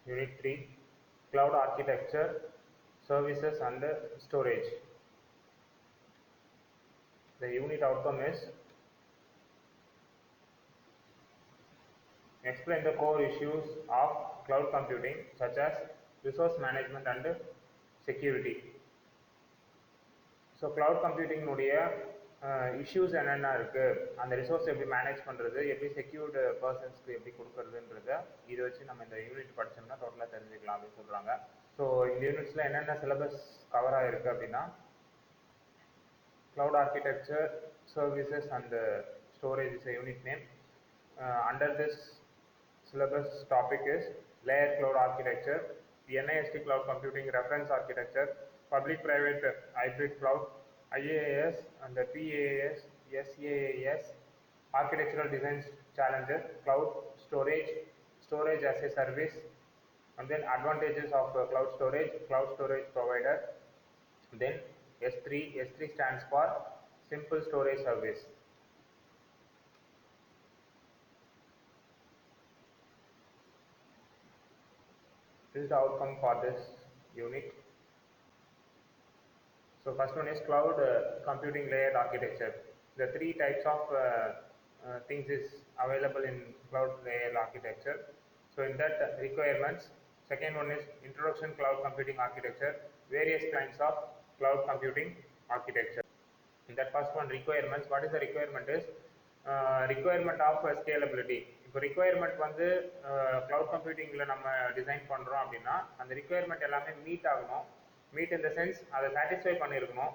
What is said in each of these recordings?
Unit 3, Cloud Architecture, Services and Storage. The unit outcome is explain the core issues of cloud computing such as resource management and security. So cloud கம்ப்யூட்டிங்னுடைய issues என்னென்ன இருக்குது, அந்த resource எப்படி manage பண்ணுறது, எப்படி secured பர்சன்ஸ்க்கு எப்படி கொடுக்குறதுன்றத இதை வச்சு நம்ம இந்த யூனிட் படித்தோம்னா டோட்டலாக தெரிஞ்சுக்கலாம் அப்படின்னு சொல்கிறாங்க. ஸோ இந்த யூனிட்ஸில் என்னென்ன சிலபஸ் கவர் ஆகிருக்கு அப்படின்னா cloud architecture, services and storage is a unit name. Under this syllabus topic is layer cloud architecture, NIST cloud computing reference architecture, public private hybrid cloud, IaaS and PaaS, SaaS, architectural design challenges, cloud storage, storage as a service, and then advantages of cloud storage provider. Then S3 stands for simple storage service. This is the outcome for this unit. So first one is cloud computing layered architecture. The three types of things is available in cloud layered architecture. So in that requirements, second one is introduction cloud computing architecture, various kinds of cloud computing architecture. In that first one requirements, what is the requirement is requirement of scalability. இப்போ requirement வந்து cloud computingல நம்ம design பண்ணுறோம் அப்படின்னா அந்த requirement எல்லாமே meet ஆகணும். Meet in the sense அதை satisfy பண்ணியிருக்கணும்.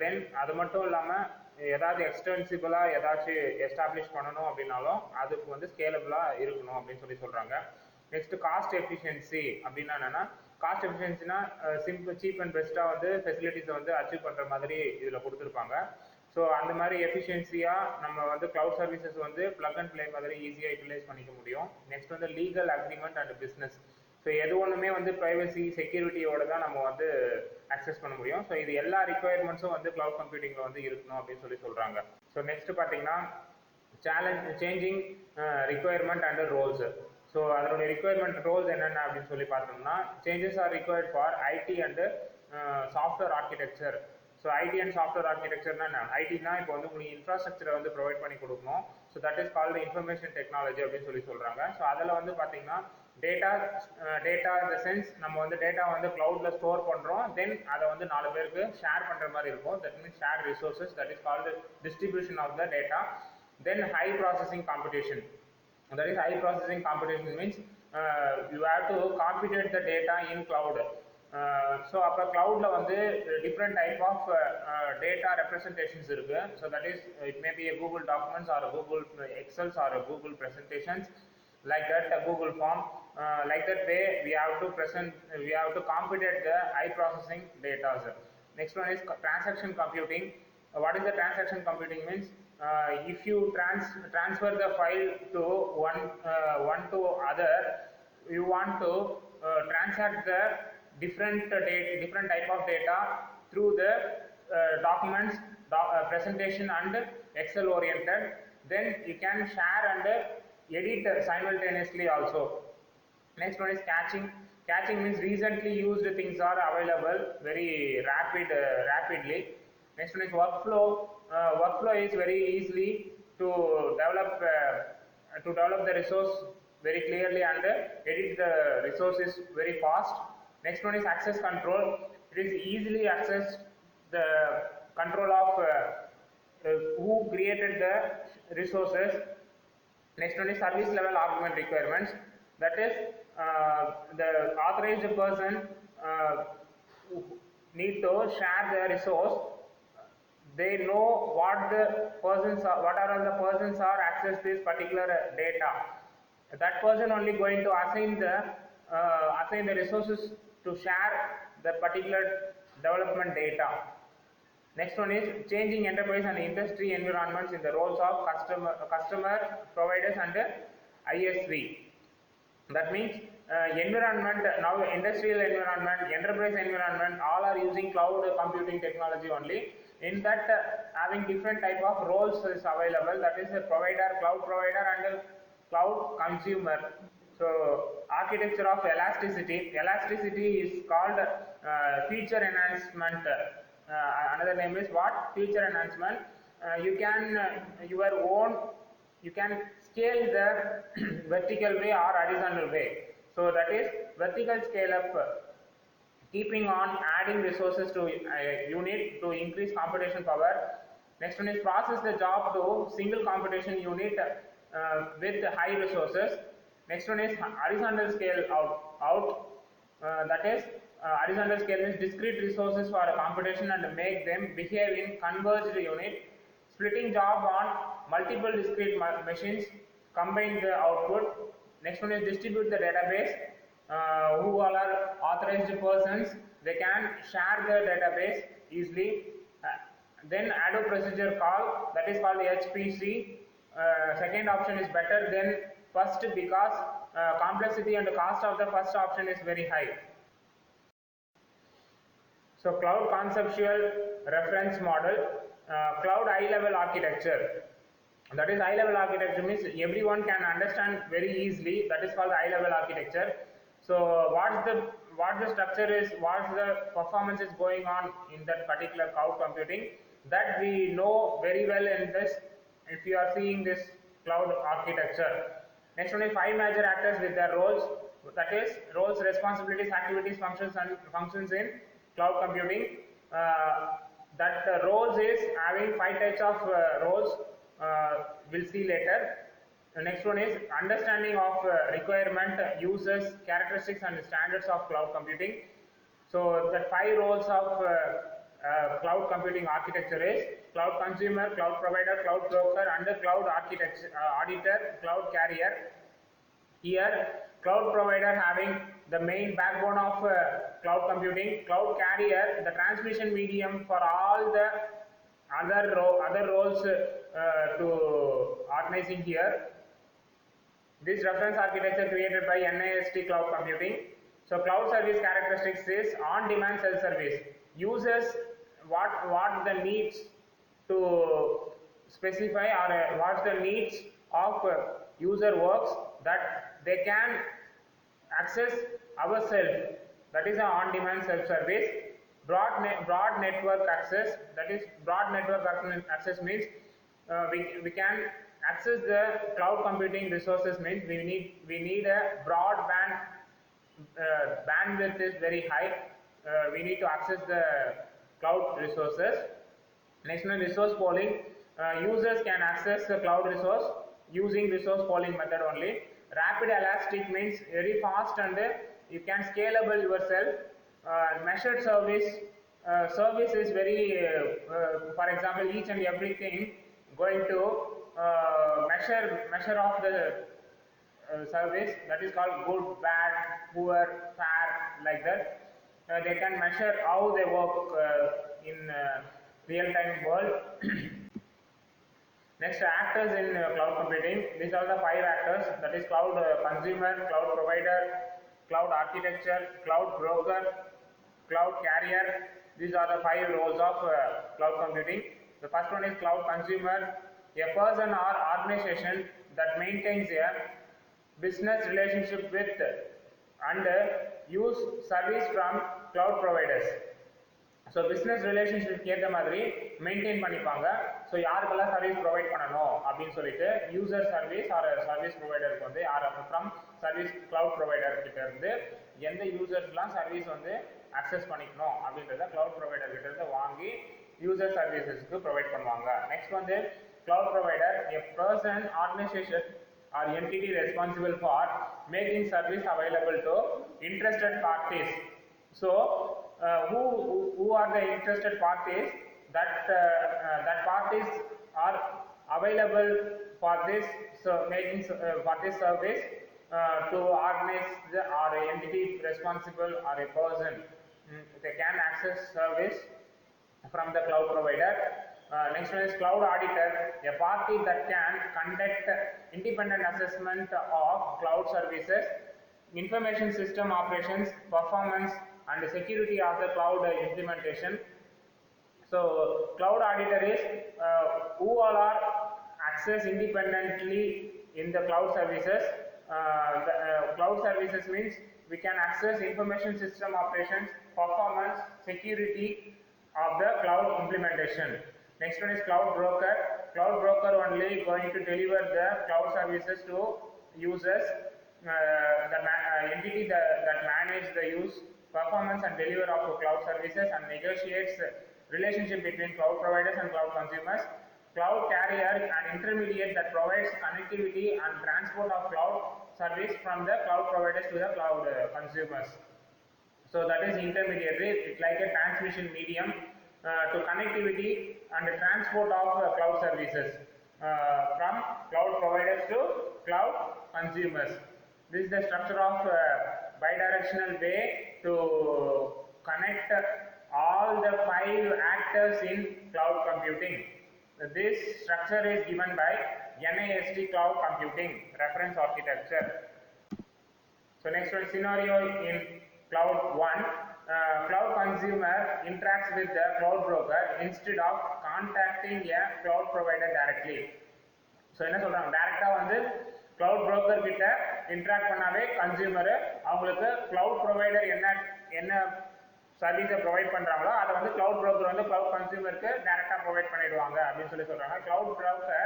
தென் அது மட்டும் இல்லாமல் ஏதாவது எக்ஸ்டென்சிபிளாக ஏதாச்சும் எஸ்டாப்ளிஷ் பண்ணணும் அப்படின்னாலும் அதுக்கு வந்து ஸ்கேலபிளாக இருக்கணும் அப்படின்னு சொல்கிறாங்க. நெக்ஸ்ட் காஸ்ட் எஃபிஷியன்சி அப்படின்னா என்னென்னா, காஸ்ட் எஃபிஷியன்சினா சிம்பிள் சீப் அண்ட் பெஸ்ட்டாக வந்து ஃபெசிலிட்டிஸை வந்து அச்சீவ் பண்ணுற மாதிரி இதில் கொடுத்துருப்பாங்க. ஸோ அந்த மாதிரி எஃபிஷியன்சியாக நம்ம வந்து க்ளவுட் சர்வீசஸ் வந்து ப்ளக் அண்ட் ப்ளே மாதிரி ஈஸியாக யூட்டிலைஸ் பண்ணிக்க முடியும். நெக்ஸ்ட் வந்து legal agreement and business. So எது ஒன்றுமே வந்து ப்ரைவசி செக்யூரிட்டியோட தான் நம்ம வந்து அக்சஸ் பண்ண முடியும். ஸோ இது எல்லா ரிக்குவயர்மெண்ட்ஸும் வந்து க்ளவுட் கம்ப்யூட்டிங்கில் வந்து இருக்கணும் அப்படின்னு சொல்கிறாங்க. ஸோ நெக்ஸ்ட் பார்த்தீங்கன்னா changing requirement and roles. So அதனுடைய ரிக்குவயர்மெண்ட் ரோல்ஸ் என்னென்ன அப்படின்னு சொல்லி பார்த்தோம்னா, changes are required for IT and software architecture. So IT and software ஆர்கிடெக்சர்னா என்ன, ஐடினா இப்போ வந்து உங்களுக்கு இன்ஃப்ராஸ்ட்ரக்சரை வந்து ப்ரொவைட் பண்ணி கொடுக்கணும். So that is called information technology அப்படின்னு சொல்கிறாங்க. ஸோ அதில் வந்து பார்த்தீங்கன்னா டேட்டா இந்த சென்ஸ் நம்ம வந்து டேட்டா வந்து க்ளவுடில் ஸ்டோர் பண்ணுறோம், தென் அதை வந்து 4 பேருக்கு ஷேர் பண்ணுற மாதிரி இருக்கும். That means share resources, that is called distribution of the data. Then high processing competition. That is high processing computation means you have to computate the data in cloud. So அப்போ cloudல வந்து different type of data representations இருக்கு. So that is it may be a Google documents or a Google Excels or a Google presentations, like that a Google form, like that way we have to computate the high processing data. Next one is transaction computing. What is the transaction computing means? If you transfer the file to one to other, you want to transact the different type of data through the documents, presentation and Excel oriented. Then you can share and edit simultaneously also. Next one is catching means recently used things are available very rapidly. Next one is workflow. Workflow is very easily to develop the resource very clearly and edit the resources very fast. Next one is access control. It is easily access the control of who created the resources. Next one is service level argument requirements. That is the authorized person need to share the resource. They know what are the persons are access this particular data. That person only going to assign the resources to share the particular development data. Next one is changing enterprise and industry environments in the roles of customer providers and ISV. That means environment, now industrial environment, enterprise environment, all are using cloud computing technology only. In that having different type of roles is available, that is a provider, cloud provider and cloud consumer. So architecture of elasticity. Elasticity is called feature enhancement. Another name is what? Feature enhancement. You can your own, you can scale the vertical way or horizontal way. So that is vertical scale up, keeping on adding resources to a unit to increase computation power. Next one is process the job to single computation unit with high resources. Next one is horizontal scale out. That is horizontal scale means discrete resources for a computation and make them behave in converged unit. Splitting job on multiple discrete machines, combine the output. Next one is distribute the database. Who all are authorized persons, they can share the database easily. Then add a procedure call, that is called HPC. Second option is better than first because complexity and cost of the first option is very high. So cloud conceptual reference model, cloud high level architecture. That is high level architecture means everyone can understand very easily. That is called high level architecture. So what the structure is, what the performance is going on in that particular cloud computing, that we know very well in this if you are seeing this cloud architecture. Next one is 5 major actors with their roles. That is roles, responsibilities, activities, functions and functions in cloud computing. That roles is having 5 types of roles. We'll see later. The next one is understanding of requirement, users, characteristics and standards of cloud computing. So the 5 roles of cloud computing architecture is cloud consumer, cloud provider, cloud broker, and cloud architecture, auditor, cloud carrier. Here cloud provider having the main backbone of cloud computing, cloud carrier the transmission medium for all the other roles to organizing here. This reference architecture created by NIST Cloud Computing. So cloud service characteristics is on-demand self-service. Users what the needs to specify or what's the needs of user works, that they can access ourselves. That is an on-demand self-service. Broad network access. That is broad network access means we can access the cloud computing resources means we need a broadband, bandwidth is very high. We need to access the cloud resources. Next one, resource pooling. Users can access the cloud resource using resource pooling method only. Rapid elastic means very fast and you can scalable yourself. Measured service. Service is very, for example, each and everything going to measure of the service, that is called good, bad, poor, fair, like that. They can measure how they work in real-time world. Next, actors in cloud computing. These are the 5 actors, that is cloud consumer, cloud provider, cloud architecture, cloud broker, cloud carrier. These are the 5 roles of cloud computing. The first one is cloud consumer, a person or organization that maintains a business relationship with and use service from cloud providers. So business relationship ஏற்ற மாதிரி maintain பண்ணிப்பாங்க. So யாருக்கெல்லாம் service provide பண்ணணும் அப்படின்னு சொல்லிட்டு user service R service ப்ரொவைடருக்கு வந்து from service cloud provider கிட்ட இருந்து எந்த யூசர்ஸ்லாம் சர்வீஸ் வந்து அக்சஸ் பண்ணிக்கணும் அப்படின்றத கிளவுட் ப்ரொவைடர் கிட்ட இருந்து வாங்கி யூசர் சர்வீசஸ்க்கு ப்ரொவைட் பண்ணுவாங்க. நெக்ஸ்ட் வந்து cloud provider a person, organisation or entity responsible for making service available to interested parties. So who are the interested parties? That parties are available for this, so making for this service to organize the or entity responsible or a person. They can access service from the cloud provider. Next one is cloud auditor, a party that can conduct independent assessment of cloud services, information system operations, performance and security of the cloud implementation. So cloud auditor is who all are access independently in the cloud services Cloud services means we can access information system operations, performance, security of the cloud implementation. Next one is cloud broker. Cloud broker only going to deliver the cloud services to users, the entity that manage the use, performance and deliver of cloud services and negotiates relationship between cloud providers and cloud consumers. Cloud carrier, an intermediate that provides connectivity and transport of cloud service from the cloud providers to the cloud consumers. So that is intermediary. It's like a transmission medium to connectivity and transport of cloud services from cloud providers to cloud consumers. This is the structure of bidirectional way to connect all the 5 actors in cloud computing. This structure is given by NIST Cloud Computing Reference Architecture. So next one, scenario in cloud 1. Cloud consumer interacts with the cloud broker instead of contacting a cloud provider directly. So என்ன சொல்றாங்க, டைரக்டா வந்து cloud broker கிட்ட interact பண்ணாவே consumer அவங்களுக்கு cloud provider என்ன சர்வீஸை provide பண்றாங்களோ அதை வந்து cloud broker வந்து cloud consumerக்கு டைரக்டா ப்ரொவைட் பண்ணிடுவாங்க அப்படின்னு சொல்றாங்க. Cloud broker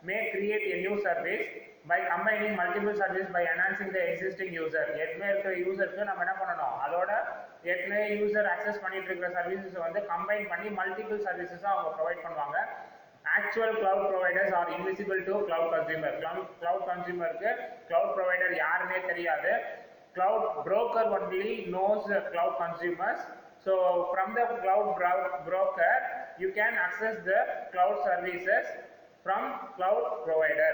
may create a new service by combining multiple services by enhancing the existing user. ஏற்கனவே இருக்கிற யூசருக்கு நம்ம என்ன பண்ணணும், அதோட ஏற்கனவே யூசர் அக்சஸ் பண்ணிட்டு இருக்கிற சர்வீசஸ் வந்து கம்பைன் பண்ணி மல்டிபிள் சர்வீசஸாக அவங்க ப்ரொவைட் பண்ணுவாங்க. Actual cloud providers are invisible to cloud consumer. Cloud consumer க்கு cloud provider யாருன்னே தெரியாது. Cloud broker only knows the cloud consumers. So from the cloud broker you can access the cloud services from cloud provider.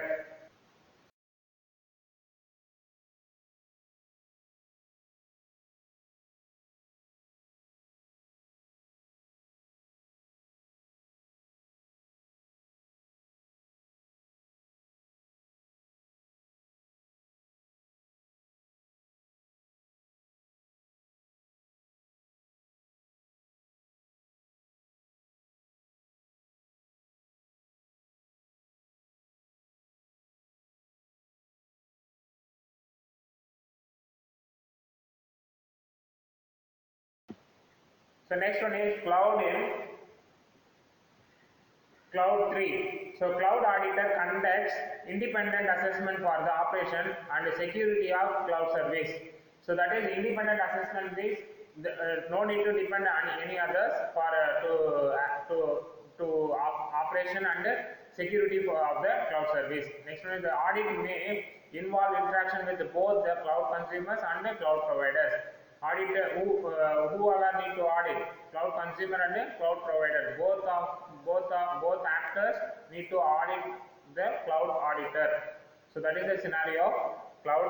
So next one is cloud in cloud 3. So cloud auditor conducts independent assessment for the operation and security of cloud service. So that is independent assessment is no need to depend on any others for to operation and security of the cloud service. Next one is the audit may involve interaction with both the cloud consumers and the cloud providers. Auditor whoever need to audit, cloud consumer and cloud provider, both actors need to audit the cloud auditor. So that is the scenario of cloud